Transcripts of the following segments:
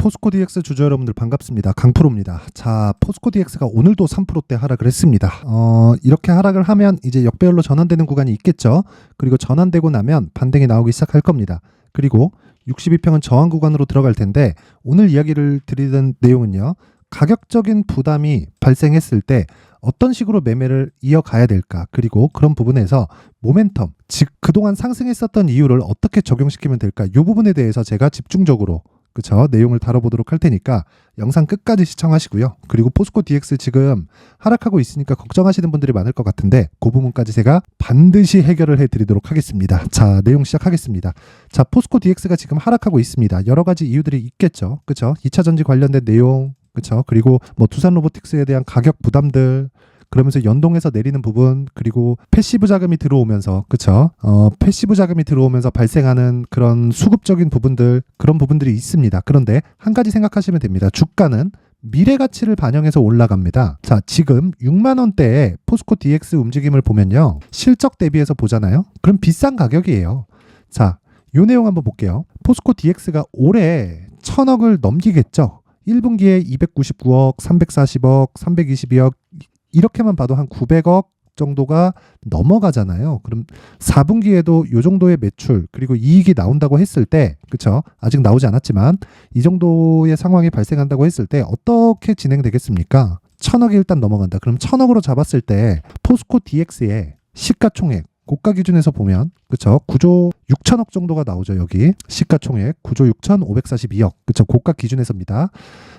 포스코 DX 주주 여러분들 반갑습니다. 강프로입니다. 자, 포스코 DX가 오늘도 3%대 하락을 했습니다. 이렇게 하락을 하면 이제 역배열로 전환되는 구간이 있겠죠. 그리고 전환되고 나면 반등이 나오기 시작할 겁니다. 그리고 62평은 저항 구간으로 들어갈 텐데 오늘 이야기를 드리는 내용은요. 가격적인 부담이 발생했을 때 어떤 식으로 매매를 이어가야 될까? 그리고 그런 부분에서 모멘텀, 즉 그동안 상승했었던 이유를 어떻게 적용시키면 될까? 이 부분에 대해서 제가 집중적으로 내용을 다뤄보도록 할 테니까 영상 끝까지 시청하시고요. 그리고 포스코 DX 지금 하락하고 있으니까 걱정하시는 분들이 많을 것 같은데 그 부분까지 제가 반드시 해결을 해드리도록 하겠습니다. 자, 내용 시작하겠습니다. 자, 포스코 DX가 지금 하락하고 있습니다. 여러 가지 이유들이 있겠죠. 그쵸? 2차 전지 관련된 내용, 그쵸? 그리고 뭐 두산 로보틱스에 대한 가격 부담들, 그러면서 연동해서 내리는 부분, 그리고 패시브 자금이 들어오면서, 그쵸? 패시브 자금이 들어오면서 발생하는 그런 수급적인 부분들, 그런 부분들이 있습니다. 그런데 한 가지 생각하시면 됩니다. 주가는 미래 가치를 반영해서 올라갑니다. 자, 지금 6만 원대의 포스코 DX 움직임을 보면요. 실적 대비해서 보잖아요. 그럼 비싼 가격이에요. 자, 요 내용 한번 볼게요. 포스코 DX가 올해 1000억을 넘기겠죠. 1분기에 299억, 340억, 322억, 이렇게만 봐도 한 900억 정도가 넘어가잖아요. 그럼 4분기에도 이 정도의 매출 그리고 이익이 나온다고 했을 때, 그쵸? 아직 나오지 않았지만 이 정도의 상황이 발생한다고 했을 때 어떻게 진행되겠습니까? 1000억이 일단 넘어간다. 그럼 1000억으로 잡았을 때 포스코 DX의 시가총액 고가 기준에서 보면, 그쵸? 9조 6천억 정도가 나오죠. 여기 시가총액 9조 6,542억, 그쵸? 고가 기준에서입니다.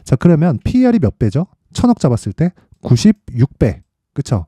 자, 그러면 PER이 몇 배죠? 1000억 잡았을 때 96배, 그쵸?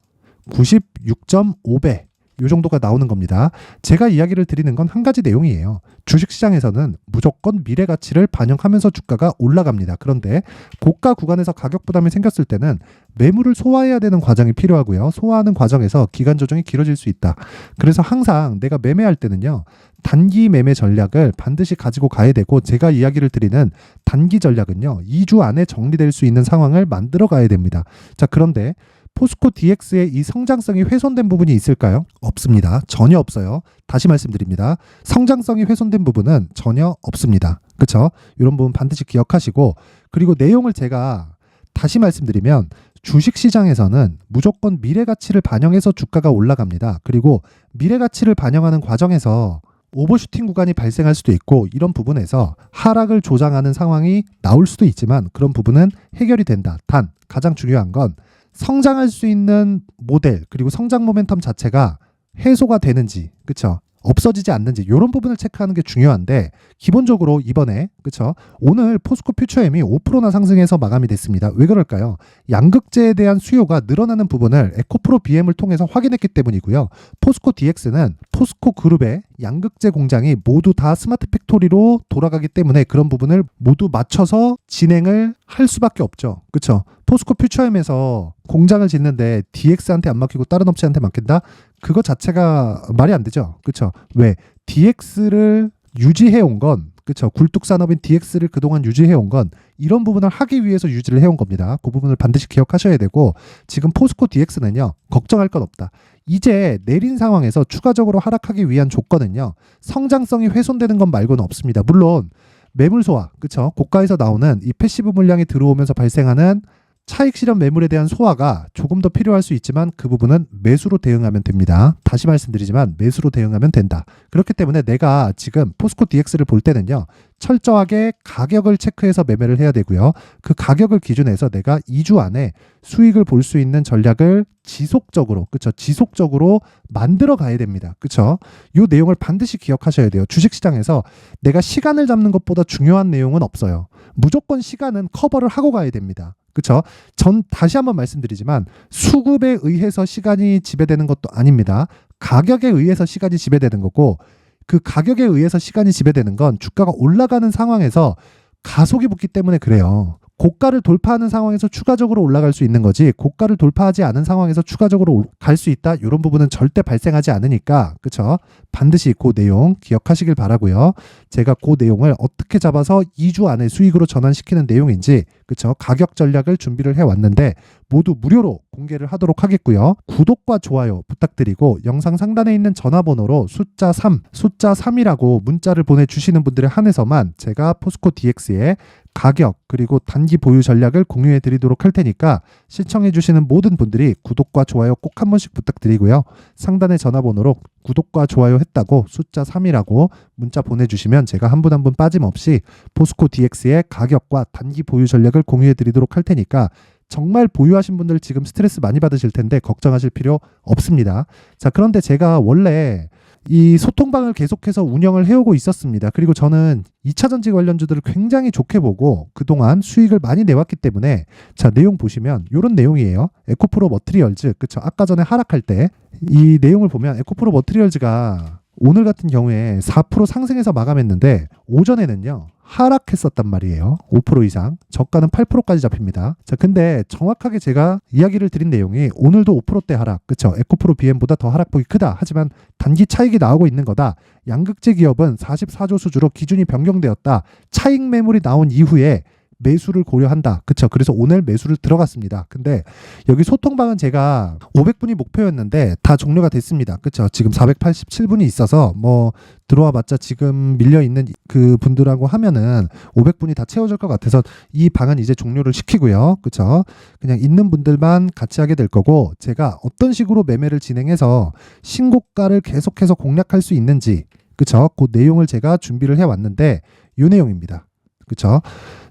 96.5배 이 정도가 나오는 겁니다. 제가 이야기를 드리는 건 한 가지 내용이에요. 주식시장에서는 무조건 미래 가치를 반영하면서 주가가 올라갑니다. 그런데 고가 구간에서 가격 부담이 생겼을 때는 매물을 소화해야 되는 과정이 필요하고요. 소화하는 과정에서 기간 조정이 길어질 수 있다. 그래서 항상 내가 매매할 때는요. 단기 매매 전략을 반드시 가지고 가야 되고, 제가 이야기를 드리는 단기 전략은요. 2주 안에 정리될 수 있는 상황을 만들어 가야 됩니다. 자, 그런데 포스코 DX의 이 성장성이 훼손된 부분이 있을까요? 없습니다. 전혀 없어요. 다시 말씀드립니다. 성장성이 훼손된 부분은 전혀 없습니다. 그렇죠? 이런 부분 반드시 기억하시고, 그리고 내용을 제가 다시 말씀드리면 주식시장에서는 무조건 미래가치를 반영해서 주가가 올라갑니다. 그리고 미래가치를 반영하는 과정에서 오버슈팅 구간이 발생할 수도 있고, 이런 부분에서 하락을 조장하는 상황이 나올 수도 있지만 그런 부분은 해결이 된다. 단 가장 중요한 건 성장할 수 있는 모델, 그리고 성장 모멘텀 자체가 해소가 되는지, 그쵸? 없어지지 않는지, 이런 부분을 체크하는 게 중요한데, 기본적으로 이번에, 그쵸? 오늘 포스코 퓨처엠이 5%나 상승해서 마감이 됐습니다. 왜 그럴까요? 양극재에 대한 수요가 늘어나는 부분을 에코프로 BM을 통해서 확인했기 때문이고요. 포스코 DX는 포스코 그룹의 양극재 공장이 모두 다 스마트 팩토리로 돌아가기 때문에 그런 부분을 모두 맞춰서 진행을 할 수밖에 없죠. 그쵸? 포스코 퓨처엠에서 공장을 짓는데 DX한테 안 맡기고 다른 업체한테 맡긴다? 그거 자체가 말이 안 되죠. 그쵸? 왜? DX를 유지해온 건, 그쵸? 굴뚝산업인 DX를 그동안 유지해온 건 이런 부분을 하기 위해서 유지를 해온 겁니다. 그 부분을 반드시 기억하셔야 되고, 지금 포스코 DX는요, 걱정할 건 없다. 이제 내린 상황에서 추가적으로 하락하기 위한 조건은요, 성장성이 훼손되는 것 말고는 없습니다. 물론 매물 소화, 그쵸? 고가에서 나오는 이 패시브 물량이 들어오면서 발생하는 차익 실현 매물에 대한 소화가 조금 더 필요할 수 있지만 그 부분은 매수로 대응하면 됩니다. 다시 말씀드리지만 매수로 대응하면 된다. 그렇기 때문에 내가 지금 포스코 DX를 볼 때는요. 철저하게 가격을 체크해서 매매를 해야 되고요. 그 가격을 기준해서 내가 2주 안에 수익을 볼 수 있는 전략을 지속적으로, 그쵸? 지속적으로 만들어 가야 됩니다. 그쵸? 이 내용을 반드시 기억하셔야 돼요. 주식시장에서 내가 시간을 잡는 것보다 중요한 내용은 없어요. 무조건 시간은 커버를 하고 가야 됩니다. 그쵸? 전 다시 한번 말씀드리지만 수급에 의해서 시간이 지배되는 것도 아닙니다. 가격에 의해서 시간이 지배되는 거고, 그 가격에 의해서 시간이 지배되는 건 주가가 올라가는 상황에서 가속이 붙기 때문에 그래요. 고가를 돌파하는 상황에서 추가적으로 올라갈 수 있는 거지, 고가를 돌파하지 않은 상황에서 추가적으로 갈 수 있다, 이런 부분은 절대 발생하지 않으니까, 그쵸? 반드시 그 내용 기억하시길 바라고요. 제가 그 내용을 어떻게 잡아서 2주 안에 수익으로 전환시키는 내용인지, 그쵸? 가격 전략을 준비를 해왔는데 모두 무료로 공개를 하도록 하겠고요. 구독과 좋아요 부탁드리고, 영상 상단에 있는 전화번호로 숫자 3, 숫자 3이라고 문자를 보내주시는 분들에 한해서만 제가 포스코 DX의 가격 그리고 단기 보유 전략을 공유해 드리도록 할 테니까 시청해 주시는 모든 분들이 구독과 좋아요 꼭 한 번씩 부탁드리고요. 상단의 전화번호로 구독과 좋아요 했다고 숫자 3이라고 문자 보내주시면 제가 한 분 한 분 빠짐없이 포스코 DX의 가격과 단기 보유 전략을 공유해 드리도록 할 테니까 정말 보유하신 분들 지금 스트레스 많이 받으실 텐데 걱정하실 필요 없습니다. 자, 그런데 제가 원래 이 소통방을 계속해서 운영을 해오고 있었습니다. 그리고 저는 2차전지 관련주들을 굉장히 좋게 보고 그동안 수익을 많이 내왔기 때문에 자, 내용 보시면 이런 내용이에요. 에코프로 머티리얼즈, 그쵸? 아까 전에 하락할 때 이 내용을 보면 에코프로 머티리얼즈가 오늘 같은 경우에 4% 상승해서 마감했는데 오전에는요 하락했었단 말이에요. 5% 이상, 저가는 8%까지 잡힙니다. 자, 근데 정확하게 제가 이야기를 드린 내용이 오늘도 5%대 하락, 그쵸? 에코프로 BM보다 더 하락폭이 크다. 하지만 단기 차익이 나오고 있는 거다. 양극재 기업은 44조 수주로 기준이 변경되었다. 차익 매물이 나온 이후에 매수를 고려한다. 그쵸? 그래서 오늘 매수를 들어갔습니다. 근데 여기 소통방은 제가 500분이 목표였는데 다 종료가 됐습니다. 그쵸? 지금 487분이 있어서 뭐 들어와 봤자 지금 밀려 있는 그 분들하고 하면은 500분이 다 채워질 것 같아서 이 방은 이제 종료를 시키고요. 그쵸? 그냥 있는 분들만 같이 하게 될 거고 제가 어떤 식으로 매매를 진행해서 신고가를 계속해서 공략할 수 있는지, 그쵸? 그 내용을 제가 준비를 해 왔는데 이 내용입니다. 그쵸?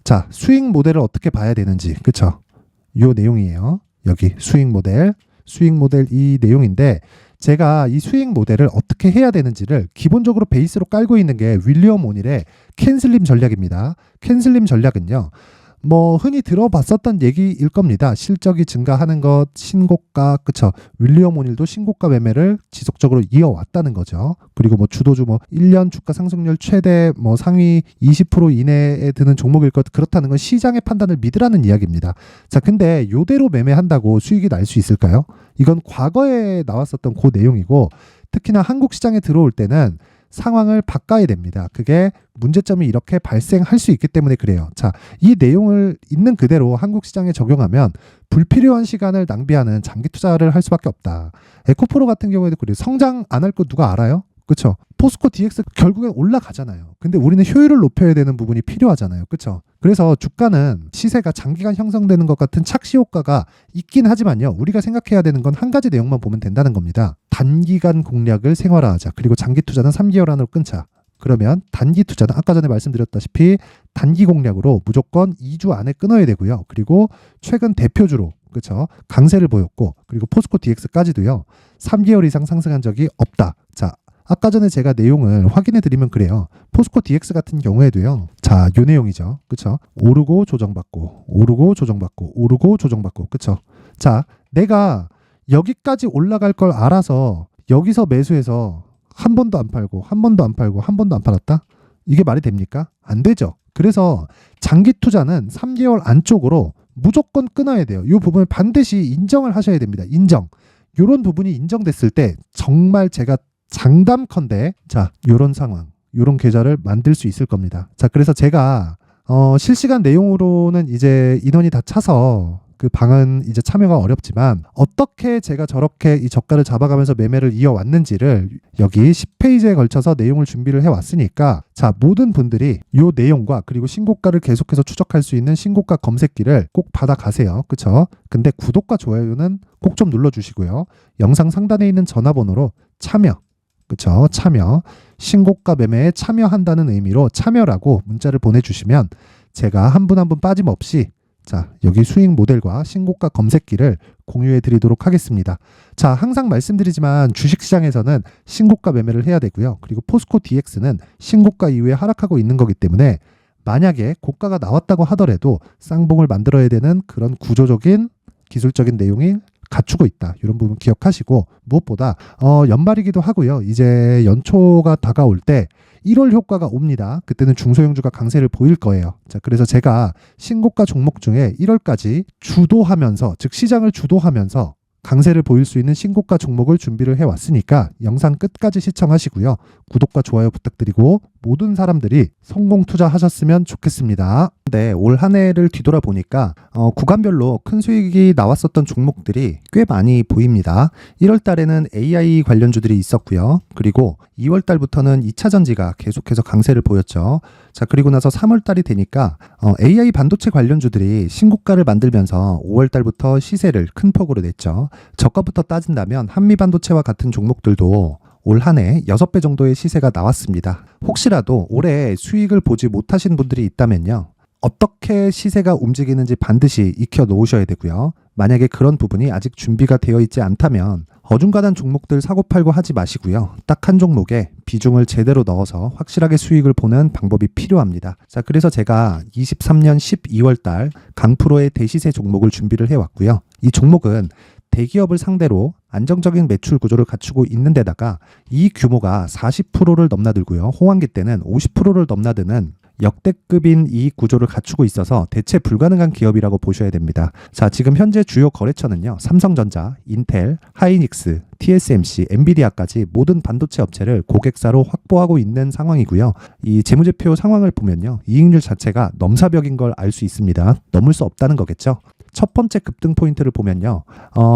자, 수익 모델을 어떻게 봐야 되는지, 그쵸? 요 내용이에요. 여기 수익 모델 이 내용인데 제가 이 수익 모델을 어떻게 해야 되는지를 기본적으로 베이스로 깔고 있는 게 윌리엄 오닐의 캔슬림 전략입니다. 캔슬림 전략은요, 뭐 흔히 들어봤었던 얘기일 겁니다. 실적이 증가하는 것, 신고가, 그쵸? 윌리엄 오닐도 신고가 매매를 지속적으로 이어왔다는 거죠. 그리고 뭐 주도주 뭐 1년 주가 상승률 최대 뭐 상위 20% 이내에 드는 종목일 것, 그렇다는 건 시장의 판단을 믿으라는 이야기입니다. 자, 근데 요대로 매매한다고 수익이 날 수 있을까요? 이건 과거에 나왔었던 그 내용이고 특히나 한국 시장에 들어올 때는 상황을 바꿔야 됩니다. 그게 문제점이 이렇게 발생할 수 있기 때문에 그래요. 자, 이 내용을 있는 그대로 한국 시장에 적용하면 불필요한 시간을 낭비하는 장기 투자를 할 수밖에 없다. 에코프로 같은 경우에도 그래요. 성장 안 할 거 누가 알아요? 그쵸? 포스코 DX 결국엔 올라가잖아요. 근데 우리는 효율을 높여야 되는 부분이 필요하잖아요. 그쵸? 그래서 주가는 시세가 장기간 형성되는 것 같은 착시 효과가 있긴 하지만요. 우리가 생각해야 되는 건 한 가지 내용만 보면 된다는 겁니다. 단기간 공략을 생활화하자. 그리고 장기 투자는 3개월 안으로 끊자. 그러면 단기 투자는 아까 전에 말씀드렸다시피 단기 공략으로 무조건 2주 안에 끊어야 되고요. 그리고 최근 대표주로, 그쵸? 강세를 보였고, 그리고 포스코 DX까지도요. 3개월 이상 상승한 적이 없다. 자, 아까 전에 제가 내용을 확인해 드리면 그래요. 포스코 DX 같은 경우에도요. 자, 요 내용이죠. 그쵸? 오르고 조정받고, 오르고 조정받고, 오르고 조정받고, 그쵸? 자, 내가 여기까지 올라갈 걸 알아서 여기서 매수해서 한 번도 안 팔고, 한 번도 안 팔고, 한 번도 안 팔았다? 이게 말이 됩니까? 안 되죠. 그래서 장기 투자는 3개월 안쪽으로 무조건 끊어야 돼요. 이 부분을 반드시 인정을 하셔야 됩니다. 인정. 이런 부분이 인정됐을 때 정말 제가 장담컨대 자, 요런 상황, 요런 계좌를 만들 수 있을 겁니다. 자, 그래서 제가 실시간 내용으로는 이제 인원이 다 차서 그 방은 이제 참여가 어렵지만 어떻게 제가 저렇게 이 저가를 잡아가면서 매매를 이어왔는지를 여기 10페이지에 걸쳐서 내용을 준비를 해왔으니까 자, 모든 분들이 요 내용과 그리고 신고가를 계속해서 추적할 수 있는 신고가 검색기를 꼭 받아가세요. 그쵸? 근데 구독과 좋아요는 꼭 좀 눌러주시고요. 영상 상단에 있는 전화번호로 참여, 그쵸? 참여, 신고가 매매에 참여한다는 의미로 참여라고 문자를 보내주시면 제가 한 분 한 분 빠짐없이 자, 여기 수익 모델과 신고가 검색기를 공유해 드리도록 하겠습니다. 자, 항상 말씀드리지만 주식시장에서는 신고가 매매를 해야 되고요. 그리고 포스코 DX는 신고가 이후에 하락하고 있는 거기 때문에 만약에 고가가 나왔다고 하더라도 쌍봉을 만들어야 되는 그런 구조적인 기술적인 내용이 갖추고 있다. 이런 부분 기억하시고 무엇보다 연말이기도 하고요. 이제 연초가 다가올 때 1월 효과가 옵니다. 그때는 중소형주가 강세를 보일 거예요. 자, 그래서 제가 신고가 종목 중에 1월까지 주도하면서, 즉 시장을 주도하면서 강세를 보일 수 있는 신고가 종목을 준비를 해왔으니까 영상 끝까지 시청하시고요. 구독과 좋아요 부탁드리고 모든 사람들이 성공 투자하셨으면 좋겠습니다. 근데 올 한 해를 뒤돌아보니까 구간별로 큰 수익이 나왔었던 종목들이 꽤 많이 보입니다. 1월 달에는 AI 관련주들이 있었고요. 그리고 2월 달부터는 2차 전지가 계속해서 강세를 보였죠. 자, 그리고 나서 3월 달이 되니까 AI 반도체 관련주들이 신고가를 만들면서 5월 달부터 시세를 큰 폭으로 냈죠. 저가부터 따진다면 한미 반도체와 같은 종목들도 올 한 해 6배 정도의 시세가 나왔습니다. 혹시라도 올해 수익을 보지 못하신 분들이 있다면요. 어떻게 시세가 움직이는지 반드시 익혀 놓으셔야 되고요. 만약에 그런 부분이 아직 준비가 되어 있지 않다면 어중간한 종목들 사고팔고 하지 마시고요. 딱 한 종목에 비중을 제대로 넣어서 확실하게 수익을 보는 방법이 필요합니다. 자, 그래서 제가 23년 12월 달 강프로의 대시세 종목을 준비를 해왔고요. 이 종목은 대기업을 상대로 안정적인 매출 구조를 갖추고 있는 데다가 이 규모가 40%를 넘나들고요. 호황기 때는 50%를 넘나드는 역대급인 이익 구조를 갖추고 있어서 대체 불가능한 기업이라고 보셔야 됩니다. 자, 지금 현재 주요 거래처는요. 삼성전자, 인텔, 하이닉스, TSMC, 엔비디아까지 모든 반도체 업체를 고객사로 확보하고 있는 상황이고요. 이 재무제표 상황을 보면요. 이익률 자체가 넘사벽인 걸 알 수 있습니다. 넘을 수 없다는 거겠죠. 첫 번째 급등 포인트를 보면요.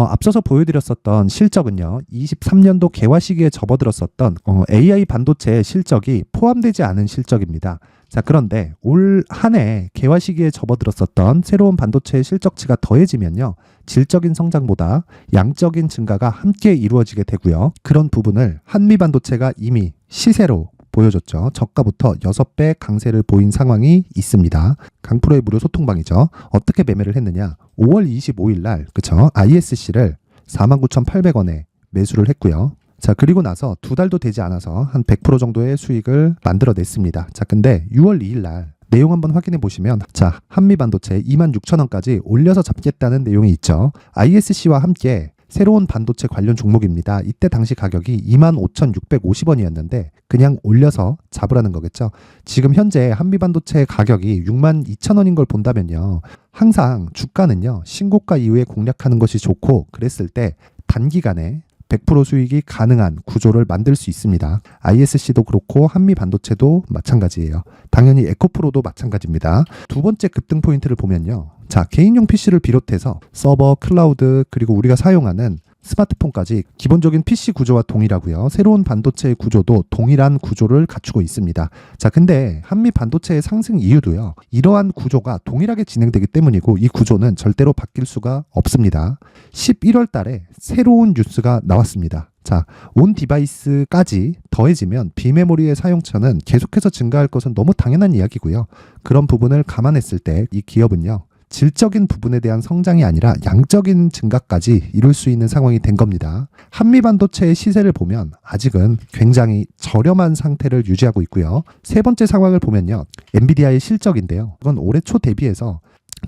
앞서서 보여드렸었던 실적은요. 23년도 개화 시기에 접어들었었던 AI 반도체의 실적이 포함되지 않은 실적입니다. 자, 그런데 올 한 해 개화 시기에 접어들었었던 새로운 반도체의 실적치가 더해지면요. 질적인 성장보다 양적인 증가가 함께 이루어지게 되고요. 그런 부분을 한미 반도체가 이미 시세로 보여줬죠. 저가부터 6배 강세를 보인 상황이 있습니다. 강프로의 무료 소통방이죠. 어떻게 매매를 했느냐. 5월 25일 날 그쵸? ISC를 49,800원에 매수를 했고요. 자, 그리고 나서 2달도 되지 않아서 한 100% 정도의 수익을 만들어냈습니다. 자, 근데 6월 2일 날 내용 한번 확인해 보시면 자, 한미반도체 26,000원까지 올려서 잡겠다는 내용이 있죠. ISC와 함께 새로운 반도체 관련 종목입니다. 이때 당시 가격이 25,650원이었는데 그냥 올려서 잡으라는 거겠죠. 지금 현재 한미반도체 가격이 62,000원인 걸 본다면요. 항상 주가는요. 신고가 이후에 공략하는 것이 좋고 그랬을 때 단기간에 100% 수익이 가능한 구조를 만들 수 있습니다. ISC도 그렇고 한미반도체도 마찬가지예요. 당연히 에코프로도 마찬가지입니다. 두 번째 급등 포인트를 보면요. 자, 개인용 PC를 비롯해서 서버, 클라우드, 그리고 우리가 사용하는 스마트폰까지 기본적인 PC 구조와 동일하고요. 새로운 반도체의 구조도 동일한 구조를 갖추고 있습니다. 자, 근데 한미 반도체의 상승 이유도요. 이러한 구조가 동일하게 진행되기 때문이고 이 구조는 절대로 바뀔 수가 없습니다. 11월 달에 새로운 뉴스가 나왔습니다. 자, 온 디바이스까지 더해지면 비메모리의 사용처는 계속해서 증가할 것은 너무 당연한 이야기고요. 그런 부분을 감안했을 때 이 기업은요. 질적인 부분에 대한 성장이 아니라 양적인 증가까지 이룰 수 있는 상황이 된 겁니다. 한미반도체의 시세를 보면 아직은 굉장히 저렴한 상태를 유지하고 있고요. 세 번째 상황을 보면요. 엔비디아의 실적인데요. 이건 올해 초 대비해서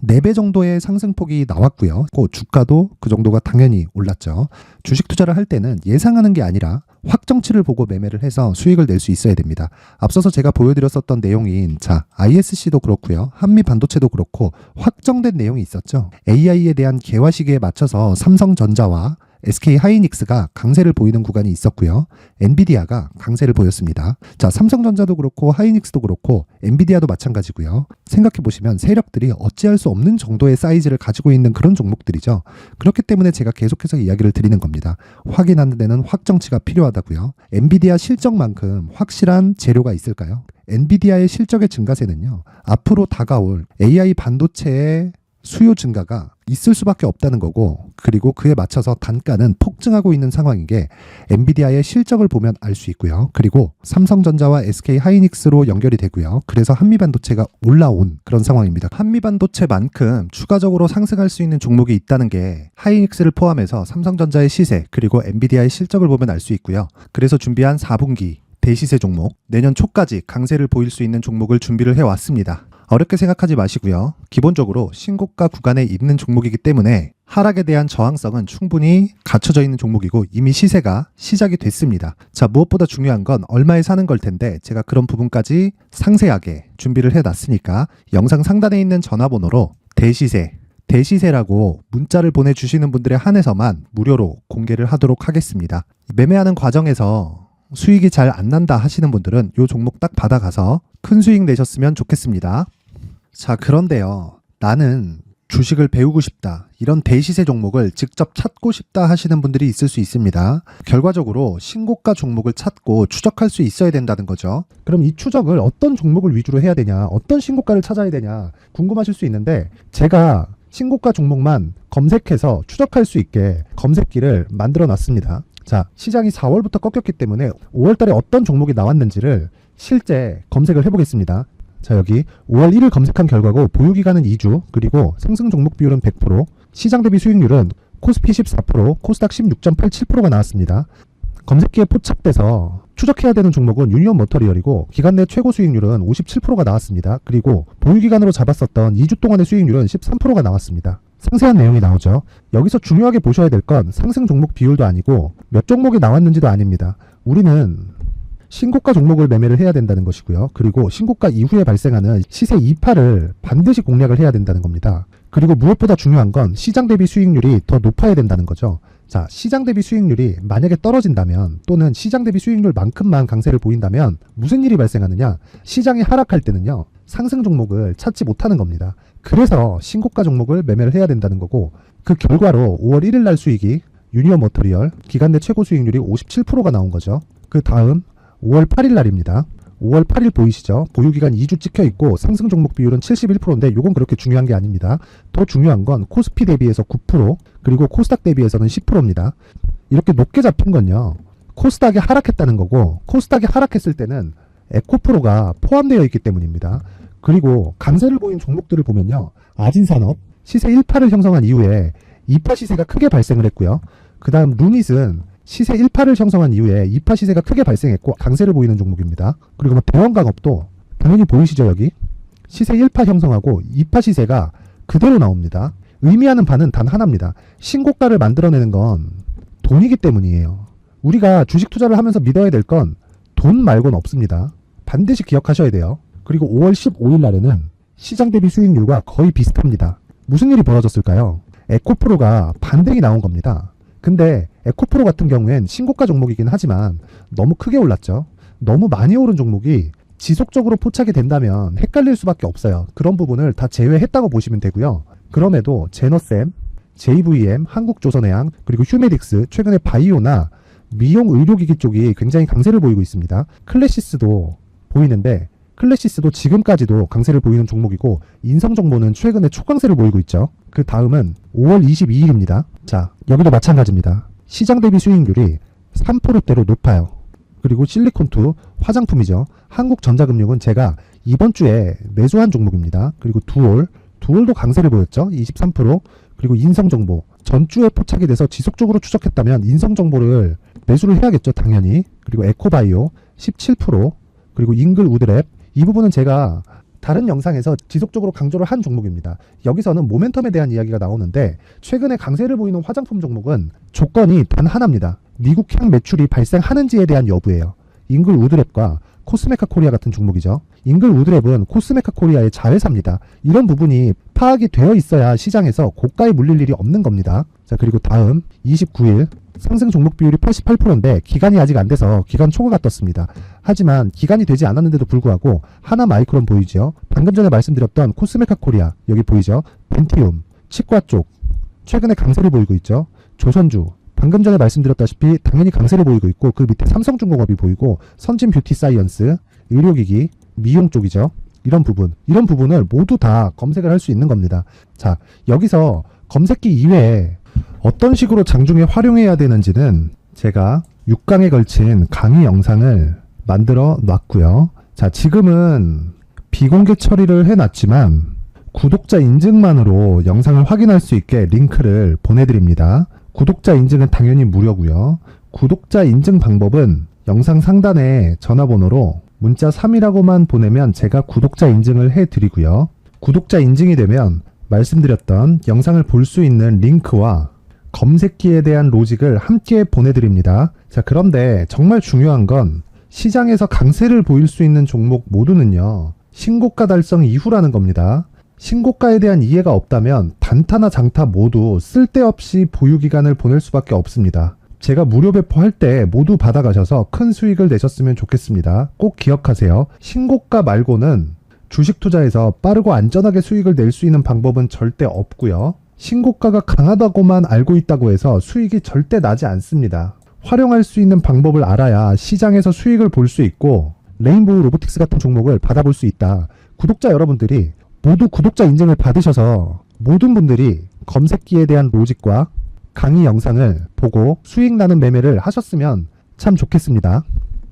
4배 정도의 상승폭이 나왔고요. 주가도 그 정도가 당연히 올랐죠. 주식 투자를 할 때는 예상하는 게 아니라 확정치를 보고 매매를 해서 수익을 낼 수 있어야 됩니다. 앞서서 제가 보여드렸었던 내용인 자, ISC도 그렇고요. 한미 반도체도 그렇고 확정된 내용이 있었죠. AI에 대한 개화 시기에 맞춰서 삼성전자와 SK 하이닉스가 강세를 보이는 구간이 있었고요. 엔비디아가 강세를 보였습니다. 자, 삼성전자도 그렇고 하이닉스도 그렇고 엔비디아도 마찬가지고요. 생각해 보시면 세력들이 어찌할 수 없는 정도의 사이즈를 가지고 있는 그런 종목들이죠. 그렇기 때문에 제가 계속해서 이야기를 드리는 겁니다. 확인하는 데는 확정치가 필요하다고요. 엔비디아 실적만큼 확실한 재료가 있을까요? 엔비디아의 실적의 증가세는요. 앞으로 다가올 AI 반도체의 수요 증가가 있을 수밖에 없다는 거고 그리고 그에 맞춰서 단가는 폭증하고 있는 상황인 게 엔비디아의 실적을 보면 알 수 있고요. 그리고 삼성전자와 SK 하이닉스로 연결이 되고요. 그래서 한미반도체가 올라온 그런 상황입니다. 한미반도체만큼 추가적으로 상승할 수 있는 종목이 있다는 게 하이닉스를 포함해서 삼성전자의 시세 그리고 엔비디아의 실적을 보면 알 수 있고요. 그래서 준비한 4분기 대시세 종목 내년 초까지 강세를 보일 수 있는 종목을 준비를 해왔습니다. 어렵게 생각하지 마시고요. 기본적으로 신고가 구간에 있는 종목이기 때문에 하락에 대한 저항성은 충분히 갖춰져 있는 종목이고 이미 시세가 시작이 됐습니다. 자, 무엇보다 중요한 건 얼마에 사는 걸 텐데 제가 그런 부분까지 상세하게 준비를 해놨으니까 영상 상단에 있는 전화번호로 대시세라고 문자를 보내주시는 분들에 한해서만 무료로 공개를 하도록 하겠습니다. 매매하는 과정에서 수익이 잘 안 난다 하시는 분들은 이 종목 딱 받아가서 큰 수익 내셨으면 좋겠습니다. 자, 그런데요. 나는 주식을 배우고 싶다. 이런 대시세 종목을 직접 찾고 싶다 하시는 분들이 있을 수 있습니다. 결과적으로 신고가 종목을 찾고 추적할 수 있어야 된다는 거죠. 그럼 이 추적을 어떤 종목을 위주로 해야 되냐, 어떤 신고가를 찾아야 되냐 궁금하실 수 있는데, 제가 신고가 종목만 검색해서 추적할 수 있게 검색기를 만들어 놨습니다. 자, 시장이 4월부터 꺾였기 때문에 5월 달에 어떤 종목이 나왔는지를 실제 검색을 해보겠습니다. 자, 여기 5월 1일 검색한 결과고 보유기간은 2주, 그리고 상승 종목 비율은 100%, 시장 대비 수익률은 코스피 14%, 코스닥 16.87%가 나왔습니다. 검색기에 포착돼서 추적해야 되는 종목은 유니온 머터리얼이고 기간 내 최고 수익률은 57%가 나왔습니다. 그리고 보유기간으로 잡았었던 2주 동안의 수익률은 13%가 나왔습니다. 상세한 내용이 나오죠. 여기서 중요하게 보셔야 될 건 상승 종목 비율도 아니고 몇 종목이 나왔는지도 아닙니다. 우리는 신고가 종목을 매매를 해야 된다는 것이고요. 그리고 신고가 이후에 발생하는 시세 이파를 반드시 공략을 해야 된다는 겁니다. 그리고 무엇보다 중요한 건 시장 대비 수익률이 더 높아야 된다는 거죠. 자, 시장 대비 수익률이 만약에 떨어진다면, 또는 시장 대비 수익률만큼만 강세를 보인다면 무슨 일이 발생하느냐? 시장이 하락할 때는요, 상승 종목을 찾지 못하는 겁니다. 그래서 신고가 종목을 매매를 해야 된다는 거고, 그 결과로 5월 1일 날 수익이 유니온 머터리얼 기간 내 최고 수익률이 57%가 나온 거죠. 그 다음 5월 8일 날입니다. 5월 8일 보이시죠? 보유기간 2주 찍혀 있고 상승 종목 비율은 71%인데 이건 그렇게 중요한 게 아닙니다. 더 중요한 건 코스피 대비해서 9%, 그리고 코스닥 대비해서는 10%입니다. 이렇게 높게 잡힌 건요, 코스닥이 하락했다는 거고, 코스닥이 하락했을 때는 에코프로가 포함되어 있기 때문입니다. 그리고 강세를 보인 종목들을 보면요, 아진산업 시세 1파를 형성한 이후에 2파 시세가 크게 발생을 했고요. 그 다음 루닛은 시세 1파를 형성한 이후에 2파 시세가 크게 발생했고 강세를 보이는 종목입니다. 그리고 뭐 대원강업도 당연히 보이시죠? 여기 시세 1파 형성하고 2파 시세가 그대로 나옵니다. 의미하는 바는 단 하나입니다. 신고가를 만들어내는 건 돈이기 때문이에요. 우리가 주식 투자를 하면서 믿어야 될 건 돈 말고는 없습니다. 반드시 기억하셔야 돼요. 그리고 5월 15일 날에는 시장 대비 수익률과 거의 비슷합니다. 무슨 일이 벌어졌을까요? 에코프로가 반등이 나온 겁니다. 근데 에코프로 같은 경우엔 신고가 종목이긴 하지만 너무 크게 올랐죠. 너무 많이 오른 종목이 지속적으로 포착이 된다면 헷갈릴 수밖에 없어요. 그런 부분을 다 제외했다고 보시면 되고요. 그럼에도 제너셈, JVM, 한국조선해양, 그리고 휴메딕스, 최근에 바이오나 미용 의료기기 쪽이 굉장히 강세를 보이고 있습니다. 클래시스도 보이는데, 클래시스도 지금까지도 강세를 보이는 종목이고, 인성정보는 최근에 초강세를 보이고 있죠. 그 다음은 5월 22일입니다. 자, 여기도 마찬가지입니다. 시장 대비 수익률이 3%대로 높아요. 그리고 실리콘2 화장품이죠. 한국전자금융은 제가 이번 주에 매수한 종목입니다. 그리고 두올도 강세를 보였죠. 23%. 그리고 인성정보 전주에 포착이 돼서 지속적으로 추적했다면 인성정보를 매수를 해야겠죠. 당연히. 그리고 에코바이오 17%. 그리고 잉글우드랩, 이 부분은 제가 다른 영상에서 지속적으로 강조를 한 종목입니다. 여기서는 모멘텀에 대한 이야기가 나오는데, 최근에 강세를 보이는 화장품 종목은 조건이 단 하나입니다. 미국향 매출이 발생하는지에 대한 여부예요. 잉글우드랩과 코스메카 코리아 같은 종목이죠. 잉글우드랩은 코스메카 코리아의 자회사입니다. 이런 부분이 파악이 되어 있어야 시장에서 고가에 물릴 일이 없는 겁니다. 자, 그리고 다음 29일 상승 종목 비율이 88%인데 기간이 아직 안 돼서 기간 초과가 떴습니다. 하지만 기간이 되지 않았는데도 불구하고 하나 마이크론 보이죠? 방금 전에 말씀드렸던 코스메카 코리아, 여기 보이죠? 벤티움, 치과 쪽 최근에 강세를 보이고 있죠. 조선주, 방금 전에 말씀드렸다시피 당연히 강세를 보이고 있고, 그 밑에 삼성중공업이 보이고, 선진 뷰티 사이언스, 의료기기, 미용 쪽이죠. 이런 부분을 모두 다 검색을 할 수 있는 겁니다. 자, 여기서 검색기 이외에 어떤 식으로 장중에 활용해야 되는지는 제가 6강에 걸친 강의 영상을 만들어 놨고요. 자, 지금은 비공개 처리를 해놨지만 구독자 인증만으로 영상을 확인할 수 있게 링크를 보내드립니다. 구독자 인증은 당연히 무료고요. 구독자 인증 방법은 영상 상단에 전화번호로 문자 3이라고만 보내면 제가 구독자 인증을 해드리고요. 구독자 인증이 되면 말씀드렸던 영상을 볼 수 있는 링크와 검색기에 대한 로직을 함께 보내드립니다. 자, 그런데 정말 중요한 건 시장에서 강세를 보일 수 있는 종목 모두는요, 신고가 달성 이후라는 겁니다. 신고가에 대한 이해가 없다면 단타나 장타 모두 쓸데없이 보유기간을 보낼 수밖에 없습니다. 제가 무료 배포할 때 모두 받아가셔서 큰 수익을 내셨으면 좋겠습니다. 꼭 기억하세요. 신고가 말고는 주식 투자에서 빠르고 안전하게 수익을 낼 수 있는 방법은 절대 없고요. 신고가가 강하다고만 알고 있다고 해서 수익이 절대 나지 않습니다. 활용할 수 있는 방법을 알아야 시장에서 수익을 볼 수 있고 레인보우 로보틱스 같은 종목을 받아볼 수 있다. 구독자 여러분들이 모두 구독자 인증을 받으셔서 모든 분들이 검색기에 대한 로직과 강의 영상을 보고 수익 나는 매매를 하셨으면 참 좋겠습니다.